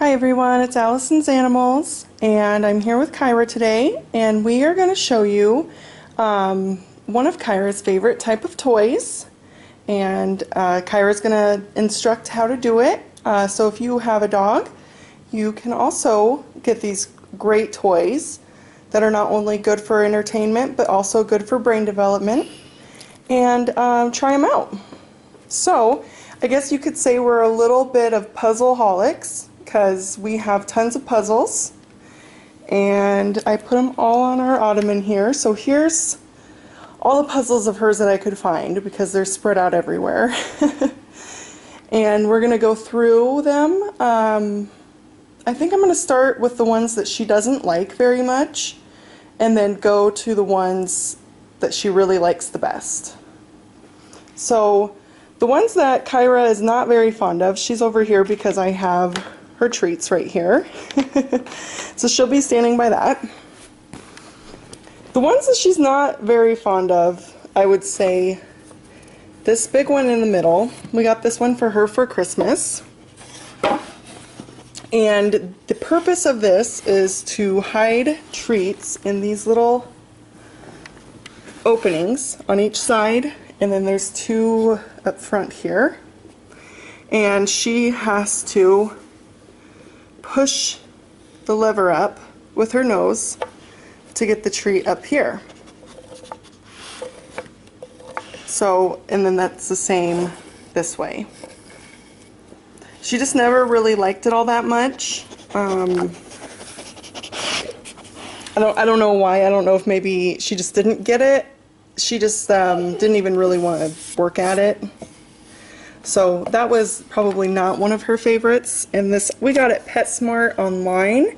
Hi everyone, it's Allison's Animals, and I'm here with Kyra today, and we are going to show you one of Kyra's favorite type of toys, and Kyra's going to instruct how to do it. So if you have a dog, you can also get these great toys that are not only good for entertainment but also good for brain development, and try them out. So I guess you could say we're a little bit of puzzle-holics, because we have tons of puzzles, and I put them all on our ottoman here. So here's all the puzzles of hers that I could find, because they're spread out everywhere. And we're going to go through them. I think I'm going to start with the ones that she doesn't like very much, and then go to the ones that she really likes the best. So the ones that Kyra is not very fond of, she's over here because I have her treats right here. So she'll be standing by that. The ones that she's not very fond of, I would say this big one in the middle. We got this one for her for Christmas. And the purpose of this is to hide treats in these little openings on each side, and then there's two up front here. And she has to push the lever up with her nose to get the treat up here. So, and then that's the same this way. She just never really liked it all that much. I don't know why. I don't know if maybe she just didn't get it. She just didn't even really want to work at it. So that was probably not one of her favorites. And this, we got it PetSmart online,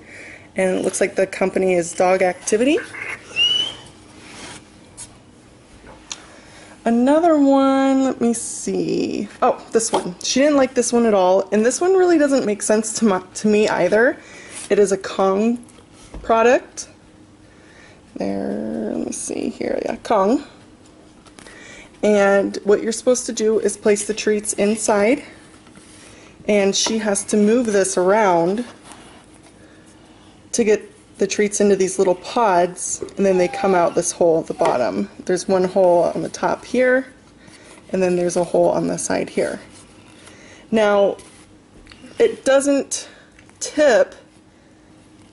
and it looks like the company is Dog Activity. Another one, let me see. Oh, this one. She didn't like this one at all, and this one really doesn't make sense to me either. It is a Kong product. There, let me see here. Yeah, Kong. And what you're supposed to do is place the treats inside, and she has to move this around to get the treats into these little pods, and then they come out this hole at the bottom. There's one hole on the top here, and then there's a hole on the side here. Now, it doesn't tip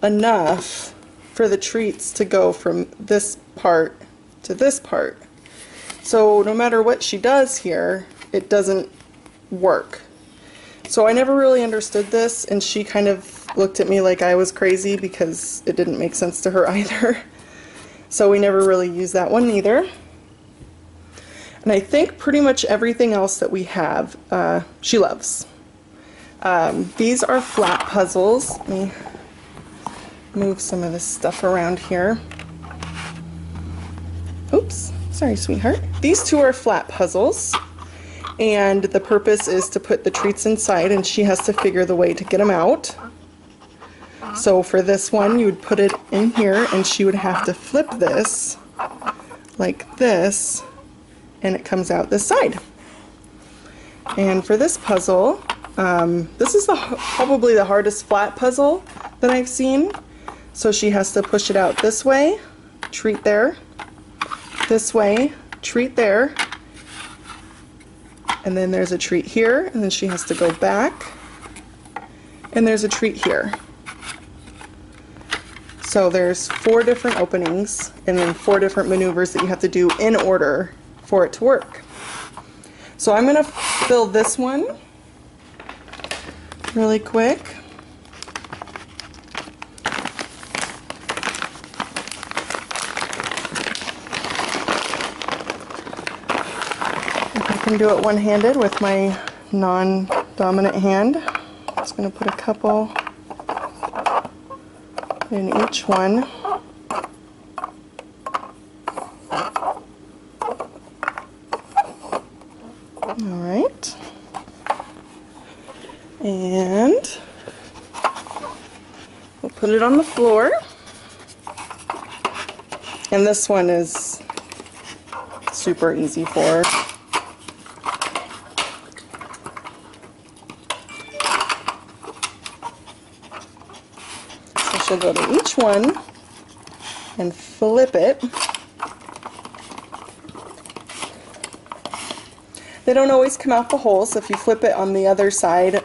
enough for the treats to go from this part to this part. So no matter what she does here, it doesn't work. So I never really understood this, and she kind of looked at me like I was crazy because it didn't make sense to her either. So we never really used that one either. And I think pretty much everything else that we have, she loves. These are flat puzzles. Let me move some of this stuff around here. Oops. Sorry, sweetheart. These two are flat puzzles, and the purpose is to put the treats inside, and she has to figure the way to get them out. So for this one, you would put it in here, and she would have to flip this like this, and it comes out this side. And for this puzzle, this is probably the hardest flat puzzle that I've seen. So she has to push it out this way, treat there, this way, treat there, and then there's a treat here, and then she has to go back, and there's a treat here. So there's 4 different openings, and then 4 different maneuvers that you have to do in order for it to work. So I'm going to fill this one really quick. I can do it one-handed with my non-dominant hand. I'm just going to put a couple in each one. Alright. And we'll put it on the floor. And this one is super easy for her. So go to each one and flip it. They don't always come out the holes. If you flip it on the other side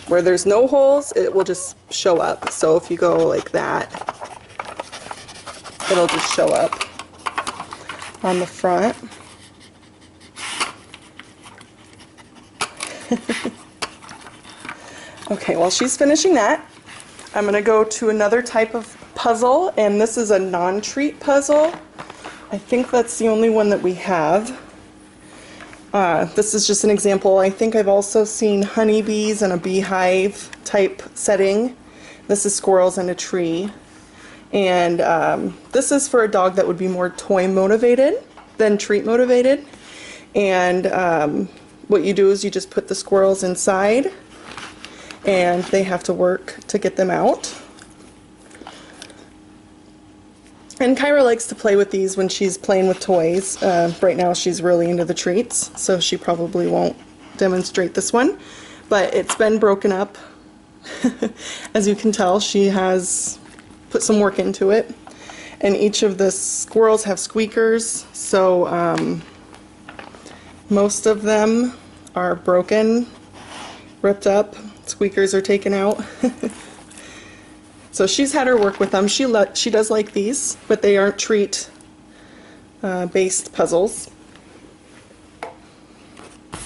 where there's no holes, it will just show up. So if you go like that, it'll just show up on the front. Okay, while she's finishing that, I'm going to go to another type of puzzle, and this is a non-treat puzzle. I think that's the only one that we have. This is just an example. I think I've also seen honeybees and a beehive type setting. This is squirrels in a tree. And this is for a dog that would be more toy motivated than treat motivated. And what you do is you just put the squirrels inside and they have to work to get them out. And Kyra likes to play with these when she's playing with toys. Right now she's really into the treats, so she probably won't demonstrate this one. But it's been broken up. As you can tell, she has put some work into it. And each of the squirrels have squeakers, so most of them are broken, ripped up, squeakers are taken out. So she's had her work with them. She does like these, but they aren't treat based puzzles.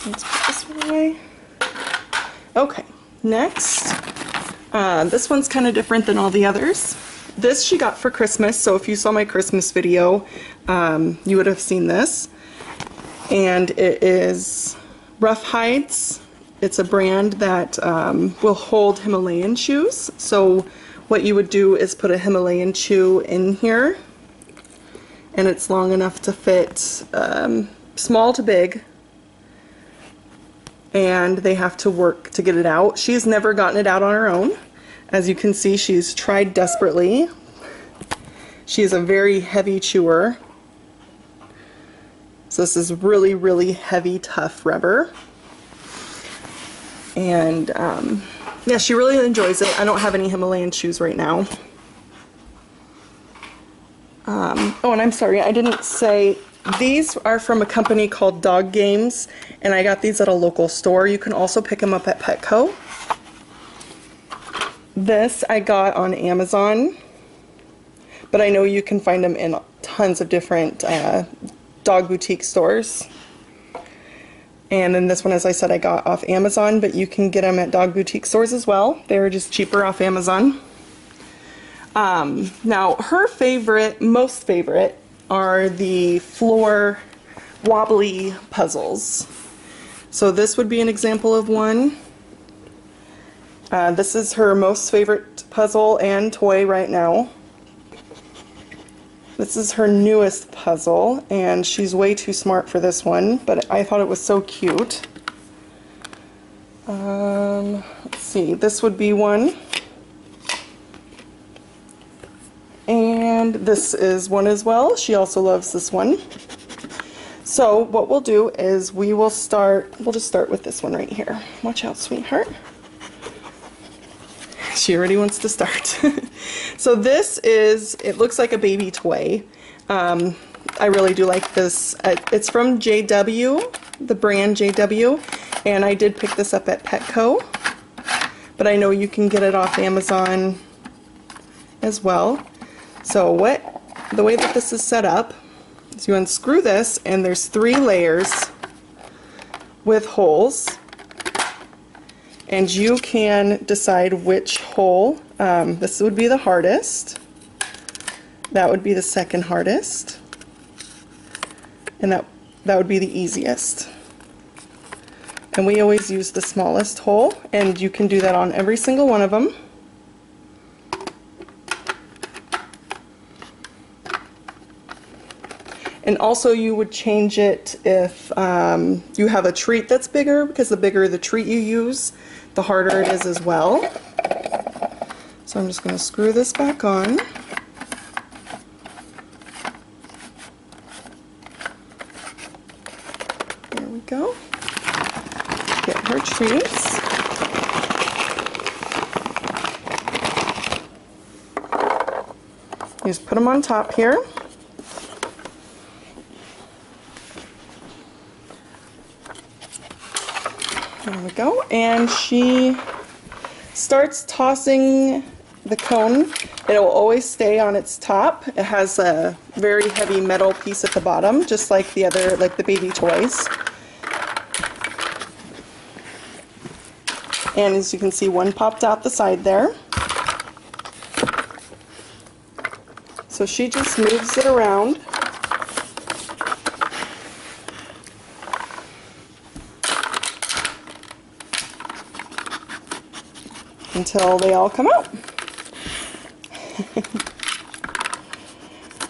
Let's put this one away. Okay, next, this one's kind of different than all the others. This she got for Christmas, so if you saw my Christmas video, you would have seen this. And it is Rough Hides. It's a brand that will hold Himalayan shoes. So what you would do is put a Himalayan shoe in here, and it's long enough to fit small to big, and they have to work to get it out. She's never gotten it out on her own. As you can see, she's tried desperately. She is a very heavy chewer. So this is really, really heavy, tough rubber. And yeah, she really enjoys it. I don't have any Himalayan shoes right now. Oh, and I'm sorry, I didn't say, these are from a company called Dog Games, and I got these at a local store. You can also pick them up at Petco. This I got on Amazon, but I know you can find them in tons of different dog boutique stores. And then this one, as I said, I got off Amazon, but you can get them at dog boutique stores as well. They're just cheaper off Amazon. Now, her favorite, most favorite, are the floor wobbly puzzles. So this would be an example of one. This is her most favorite puzzle and toy right now. This is her newest puzzle, and she's way too smart for this one, but I thought it was so cute. Let's see, this would be one. And this is one as well. She also loves this one. So what we'll do is we'll just start with this one right here. Watch out, sweetheart. She already wants to start. So this is, it looks like a baby toy. I really do like this. It's from JW, the brand JW, and I did pick this up at Petco, but I know you can get it off Amazon as well. So the way that this is set up is you unscrew this, and there's 3 layers with holes. And you can decide which hole. This would be the hardest. That would be the second hardest. And that would be the easiest. And we always use the smallest hole, and you can do that on every single one of them. And also you would change it if you have a treat that's bigger, because the bigger the treat you use, the harder it is as well. So I'm just going to screw this back on. There we go. Get her treats. You just put them on top here. There we go. And she starts tossing the cone. It will always stay on its top. It has a very heavy metal piece at the bottom, just like the other, like the baby toys. And as you can see, one popped out the side there. So she just moves it around. Until they all come out.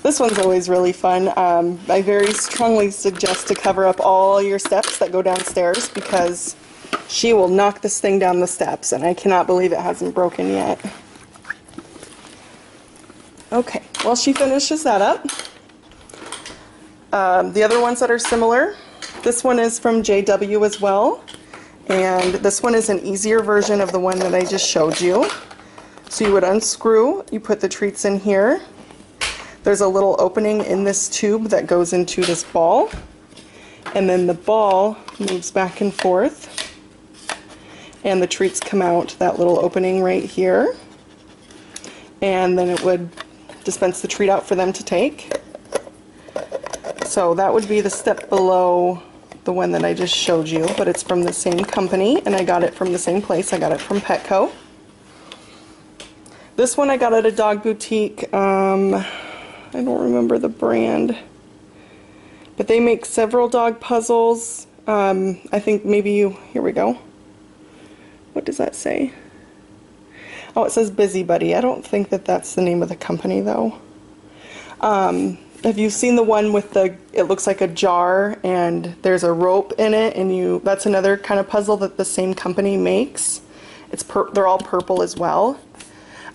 This one's always really fun. I very strongly suggest to cover up all your steps that go downstairs because she will knock this thing down the steps, and I cannot believe it hasn't broken yet. Okay, well, she finishes that up. The other ones that are similar, this one is from JW as well, and this one is an easier version of the one that I just showed you. So you would unscrew, you put the treats in here. There's a little opening in this tube that goes into this ball, and then the ball moves back and forth, and the treats come out that little opening right here, and then it would dispense the treat out for them to take. So that would be the step below the one that I just showed you, but it's from the same company, and I got it from the same place. I got it from Petco. This one I got at a dog boutique. I don't remember the brand, but they make several dog puzzles. I think maybe here we go. What does that say? Oh, it says Busybuddy. I don't think that that's the name of the company though. Have you seen the one with it looks like a jar and there's a rope in it, and that's another kind of puzzle that the same company makes. They're all purple as well.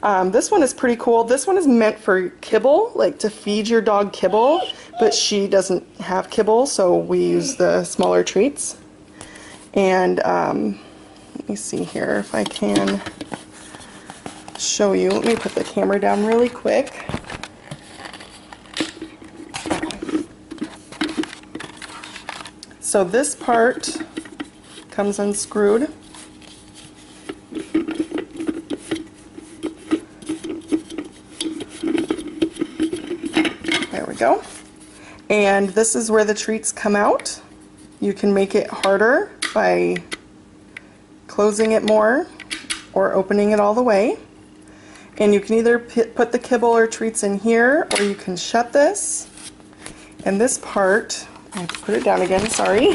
This one is pretty cool. This one is meant for kibble, like to feed your dog kibble, but she doesn't have kibble, so we use the smaller treats. And let me see here if I can show you. Let me put the camera down really quick. So this part comes unscrewed. There we go. And this is where the treats come out. You can make it harder by closing it more or opening it all the way. And you can either put the kibble or treats in here, or you can shut this. And this part, I have to put it down again, sorry.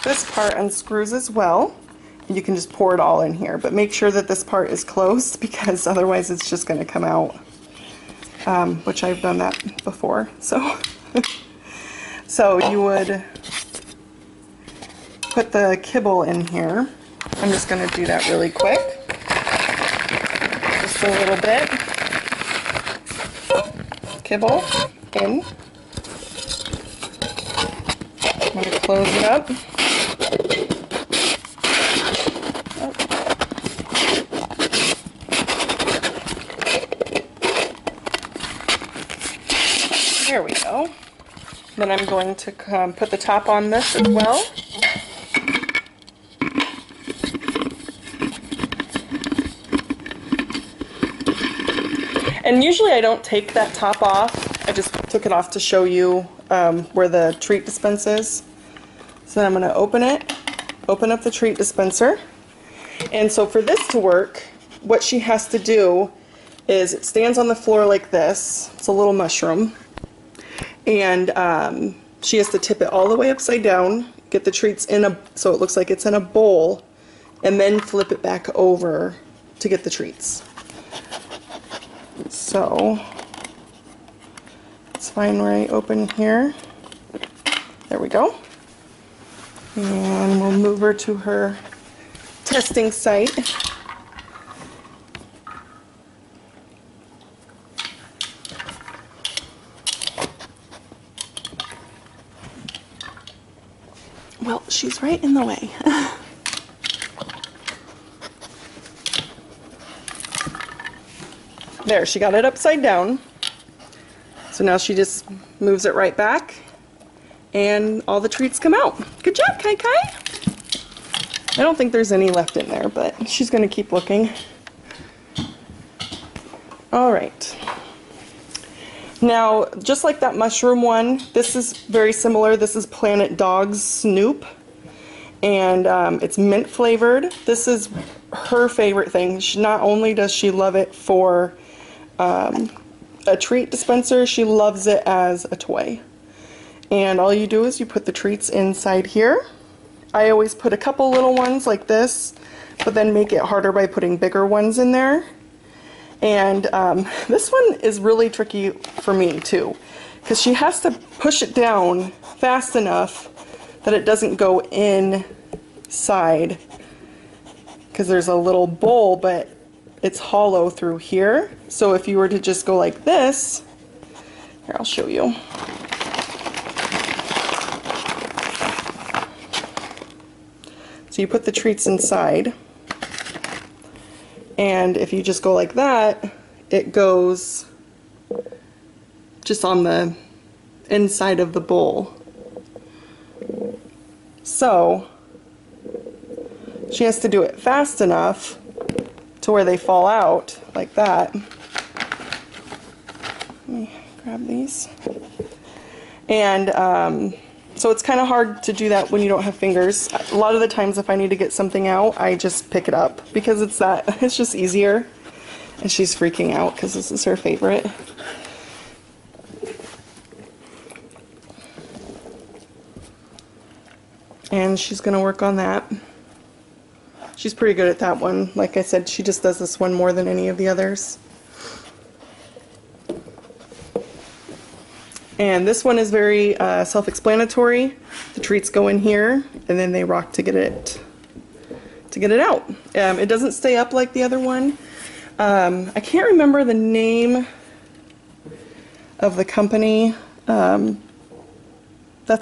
This part unscrews as well. You can just pour it all in here, but make sure that this part is closed because otherwise it's just going to come out, which I've done that before. So, so you would put the kibble in here. I'm just going to do that really quick. Just a little bit. Kibble in. I'm going to close it up. There we go. Then I'm going to put the top on this as well. And usually I don't take that top off. I just took it off to show you where the treat dispense is. So then I'm going to open up the treat dispenser. And so for this to work, what she has to do is it stands on the floor like this. It's a little mushroom. And she has to tip it all the way upside down, get the treats so it looks like it's in a bowl, and then flip it back over to get the treats. So it's fine where I open here. There we go. And we'll move her to her testing site. Well, she's right in the way. There, she got it upside down. So now she just moves it right back and all the treats come out. Good job, Kai Kai. I don't think there's any left in there, but she's gonna keep looking. All right. Now, just like that mushroom one, this is very similar. This is Planet Dog's Snoop, and it's mint flavored. This is her favorite thing. Not only does she love it for a treat dispenser, she loves it as a toy. And all you do is you put the treats inside here. I always put a couple little ones like this, but then make it harder by putting bigger ones in there. And this one is really tricky for me too, because she has to push it down fast enough that it doesn't go inside, because there's a little bowl, but it's hollow through here. So if you were to just go like this, here, I'll show you. So you put the treats inside, and if you just go like that, it goes just on the inside of the bowl. So she has to do it fast enough to where they fall out like that. Let me grab these. And so it's kind of hard to do that when you don't have fingers. A lot of the times if I need to get something out, I just pick it up because it's just easier. And she's freaking out because this is her favorite. And she's gonna work on that. She's pretty good at that one. Like I said, she just does this one more than any of the others. And this one is very self-explanatory. The treats go in here, and then they rock to get it out. It doesn't stay up like the other one. I can't remember the name of the company. That's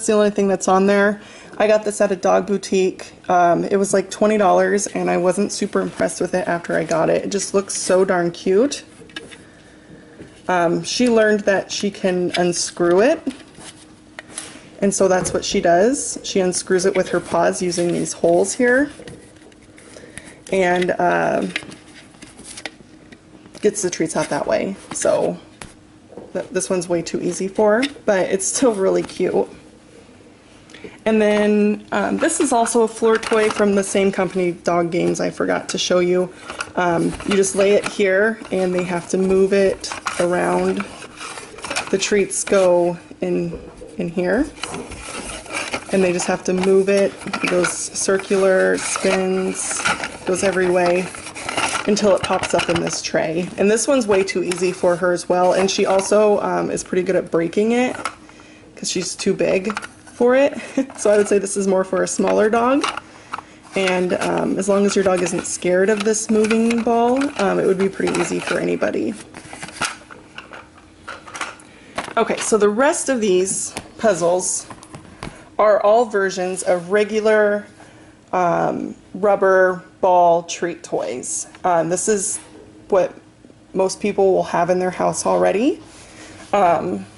the only thing that's on there. I got this at a dog boutique. It was like $20, and I wasn't super impressed with it after I got it. It just looks so darn cute. She learned that she can unscrew it, and so that's what she does. She unscrews it with her paws using these holes here, and gets the treats out that way. So this one's way too easy for her, but it's still really cute. And then this is also a floor toy from the same company, Dog Games. I forgot to show you. You just lay it here, and they have to move it around. The treats go in here, and they just have to move it. It goes circular, spins, goes every way until it pops up in this tray. And this one's way too easy for her as well. And she also is pretty good at breaking it because she's too big for it. So I would say this is more for a smaller dog. And as long as your dog isn't scared of this moving ball, it would be pretty easy for anybody. Okay, so the rest of these puzzles are all versions of regular rubber ball treat toys. This is what most people will have in their house already.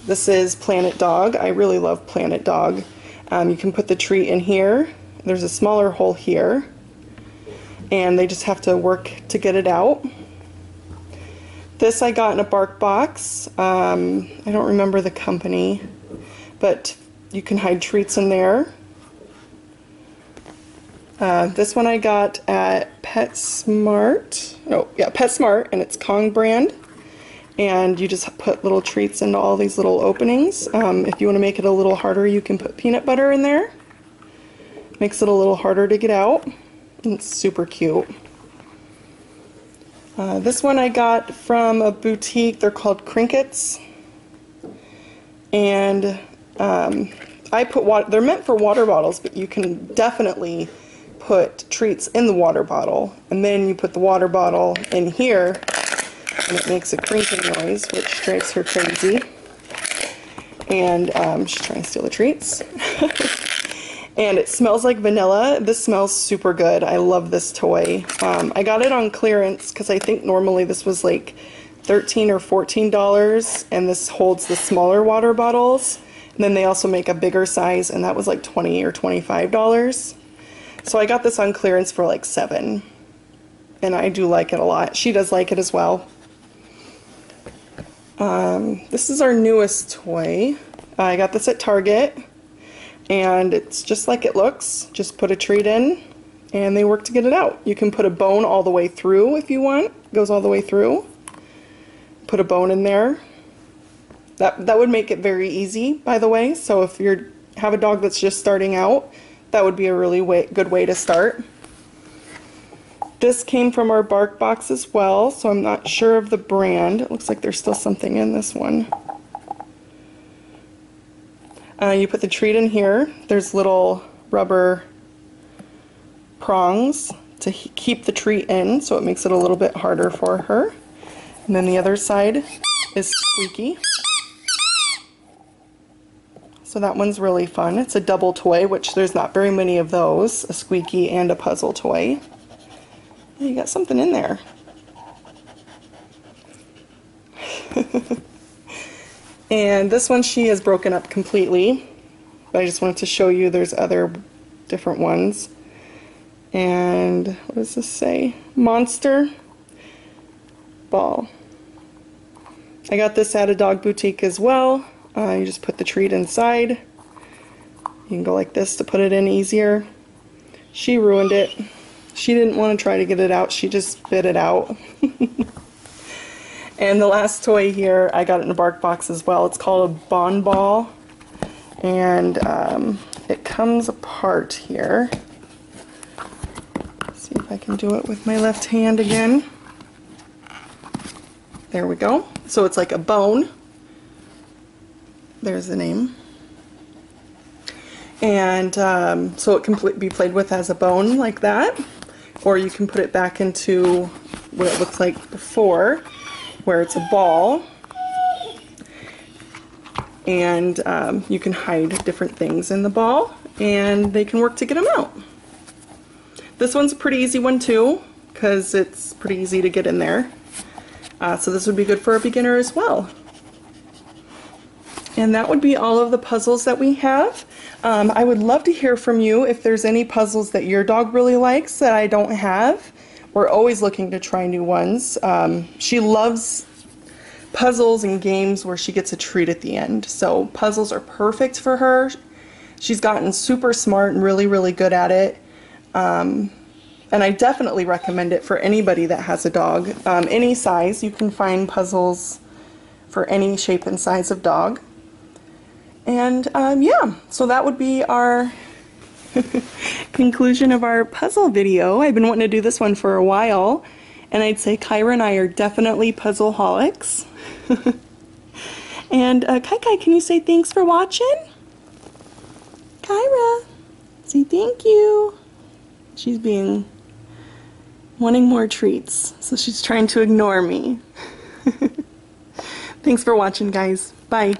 This is Planet Dog. I really love Planet Dog. You can put the treat in here. There's a smaller hole here, and they just have to work to get it out. This I got in a Bark Box. I don't remember the company, but you can hide treats in there. This one I got at PetSmart. Oh, yeah, PetSmart, and it's Kong brand. And you just put little treats into all these little openings. If you want to make it a little harder, you can put peanut butter in there. Makes it a little harder to get out. And it's super cute. This one I got from a boutique. They're called Crinkets. And I put water. They're meant for water bottles, but you can definitely put treats in the water bottle. And then you put the water bottle in here, and it makes a crinking noise, which drives her crazy. And she's trying to steal the treats. And it smells like vanilla. This smells super good. I love this toy. I got it on clearance because I think normally this was like $13 or $14, and this holds the smaller water bottles. And then they also make a bigger size, and that was like $20 or $25. So I got this on clearance for like $7, and I do like it a lot. She does like it as well. This is our newest toy. I got this at Target, and it's just like it looks. Just put a treat in, and they work to get it out. You can put a bone all the way through if you want. It goes all the way through. Put a bone in there. That would make it very easy, by the way. So if you have a dog that's just starting out, that would be a really good way to start. This came from our bark box as well, so I'm not sure of the brand. It looks like there's still something in this one. You put the treat in here. There's little rubber prongs to keep the treat in, so it makes it a little bit harder for her. And then the other side is squeaky. So that one's really fun. It's a double toy, which there's not very many of those, a squeaky and a puzzle toy. You got something in there. And this one she has broken up completely, but I just wanted to show you there's other different ones. And what does this say? Monster ball. I got this at a dog boutique as well. You just put the treat inside. You can go like this to put it in easier. She ruined it. She didn't want to try to get it out, she just spit it out. And the last toy here, I got it in a bark box as well. It's called a Bon Ball, and it comes apart here. Let's see if I can do it with my left hand again. There we go. So it's like a bone. There's the name. And so it can be played with as a bone like that, or you can put it back into what it looked like before, where it's a ball, and you can hide different things in the ball, and they can work to get them out. This one's a pretty easy one too, because it's pretty easy to get in there. So this would be good for a beginner as well. And that would be all of the puzzles that we have. I would love to hear from you if there's any puzzles that your dog really likes that I don't have. We're always looking to try new ones. She loves puzzles and games where she gets a treat at the end. So puzzles are perfect for her. She's gotten super smart and really, really good at it. And I definitely recommend it for anybody that has a dog. Any size, you can find puzzles for any shape and size of dog. And yeah, so that would be our conclusion of our puzzle video. I've been wanting to do this one for a while, and I'd say Kyra and I are definitely puzzle-holics. And Kai Kai, can you say thanks for watching? Kyra, say thank you. She's wanting more treats, so she's trying to ignore me. Thanks for watching, guys. Bye.